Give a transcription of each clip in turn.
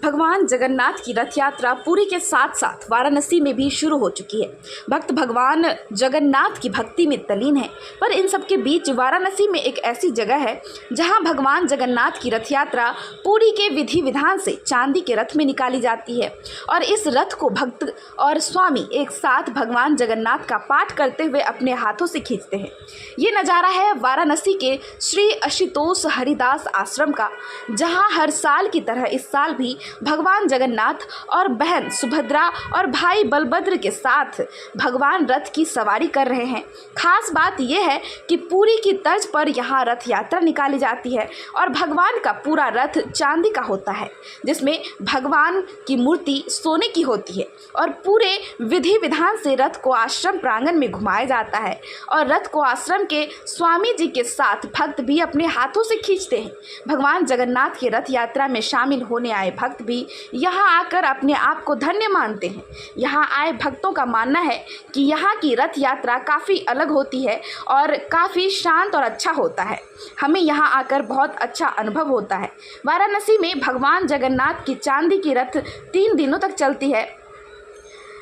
भगवान जगन्नाथ की रथ यात्रा पुरी के साथ साथ वाराणसी में भी शुरू हो चुकी है। भक्त भगवान जगन्नाथ की भक्ति में तल्लीन है, पर इन सब के बीच वाराणसी में एक ऐसी जगह है जहां भगवान जगन्नाथ की रथ यात्रा पुरी के विधि विधान से चांदी के रथ में निकाली जाती है और इस रथ को भक्त और स्वामी एक साथ भगवान जगन्नाथ का पाठ करते हुए अपने हाथों से खींचते हैं। ये नज़ारा है वाराणसी के श्री आशुतोष हरिदास आश्रम का, जहां हर साल की तरह इस साल भी भगवान जगन्नाथ और बहन सुभद्रा और भाई बलभद्र के साथ भगवान रथ की सवारी कर रहे हैं। खास बात यह है कि पुरी की तर्ज पर यहाँ रथ यात्रा निकाली जाती है और भगवान का पूरा रथ चांदी का होता है, जिसमें भगवान की मूर्ति सोने की होती है और पूरे विधि विधान से रथ को आश्रम प्रांगण में घुमाया जाता है और रथ को आश्रम के स्वामी जी के साथ भक्त भी अपने हाथों से खींचते हैं। भगवान जगन्नाथ की रथ यात्रा में शामिल होने आए भक्त भी यहाँ आकर अपने आप को धन्य मानते हैं। यहाँ आए भक्तों का मानना है कि यहाँ की रथ यात्रा काफ़ी अलग होती है और काफ़ी शांत और अच्छा होता है। हमें यहाँ आकर बहुत अच्छा अनुभव होता है। वाराणसी में भगवान जगन्नाथ की चांदी की रथ 3 दिनों तक चलती है।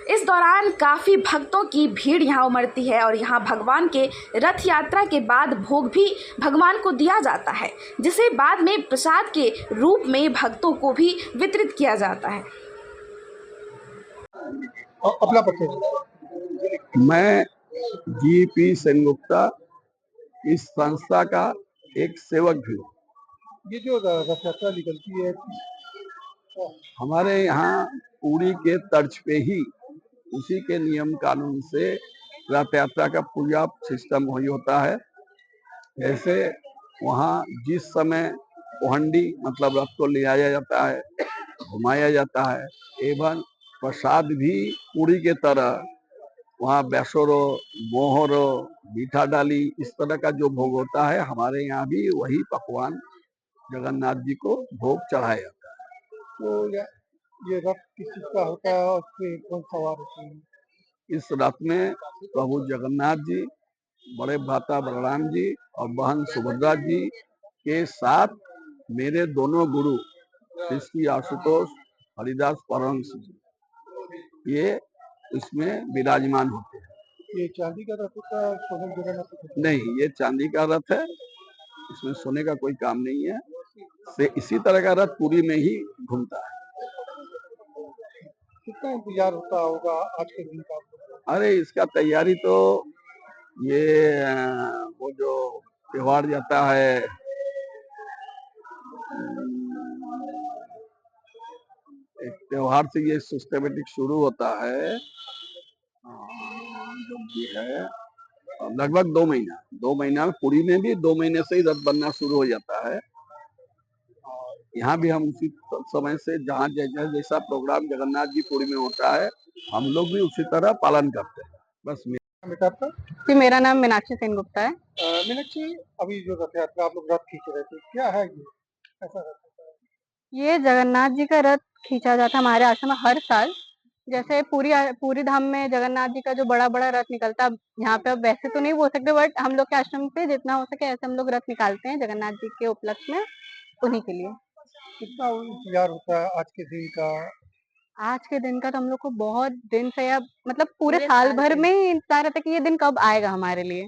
इस दौरान काफ़ी भक्तों की भीड़ यहाँ उमड़ती है और यहाँ भगवान के रथ यात्रा के बाद भोग भी भगवान को दिया जाता है, जिसे बाद में प्रसाद के रूप में भक्तों को भी वितरित किया जाता है। अपना परिचय। मैं जीपी सेनगुप्ता इस संस्था का एक सेवक भी हूँ। ये जो रथ यात्रा निकलती है, हमारे यहाँ पुरी के तर्ज पे ही उसी के नियम कानून से रथ यात्रा का पूरा सिस्टम वही होता है। जैसे वहाँ जिस समय पोहंडी मतलब रथ को ले आया जाता है, घुमाया जाता है, एवं प्रसाद भी पूरी के तरह वहाँ बेसरो, मोहरो, मीठा डाली इस तरह का जो भोग होता है, हमारे यहाँ भी वही पकवान जगन्नाथ जी को भोग चढ़ाया जाता है। तो ये रथ किस चीज का होता है और उसमें कौन सवार होते हैं? इस रथ में प्रभु जगन्नाथ जी, बड़े भ्राता बलराम जी और बहन सुभद्रा जी के साथ मेरे दोनों गुरु श्री आशुतोष हरिदास परमहंस जी ये इसमें विराजमान होते हैं। ये चांदी का रथ होता है, सोने की जगह रथ? नहीं, ये चांदी का रथ है, इसमें सोने का कोई काम नहीं है। से इसी तरह का रथ पुरी में ही घूमता है। कितना इंतजार होता होगा आज के दिन का? अरे इसका तैयारी तो ये वो जो त्योहार जाता है, एक त्योहार से ये सिस्टमेटिक शुरू होता है, जो भी है लगभग 2 महीना में पुरी में भी 2 महीने से ही रथ बनना शुरू हो जाता है। यहाँ भी हम उसी समय से जहाँ जैसा प्रोग्राम जगन्नाथ जी पुरी में होता है, हम लोग भी उसी तरह पालन करते हैं। बस जी, मेरा नाम मीनाक्षी सेनगुप्ता है। मीनाक्षी, अभी जो रथ यात्रा आप लोग रथ खींच रहे थे, क्या है ये ऐसा रथ? ये जगन्नाथ जी का रथ खींचा जाता है हमारे आश्रम में हर साल। जैसे पूरी धाम में जगन्नाथ जी का जो बड़ा बड़ा रथ निकलता है, यहाँ पे अब वैसे तो नहीं बोल सकते, बट हम लोग के आश्रम पे जितना हो सके ऐसे हम लोग रथ निकालते हैं जगन्नाथ जी के उपलक्ष्य में, उन्हीं के लिए। कितना इंतजार होता है आज के दिन का? आज के दिन का तो हम लोग को बहुत दिन से, अब मतलब पूरे साल भर में ही इंतजार रहता है कि ये दिन कब आएगा हमारे लिए।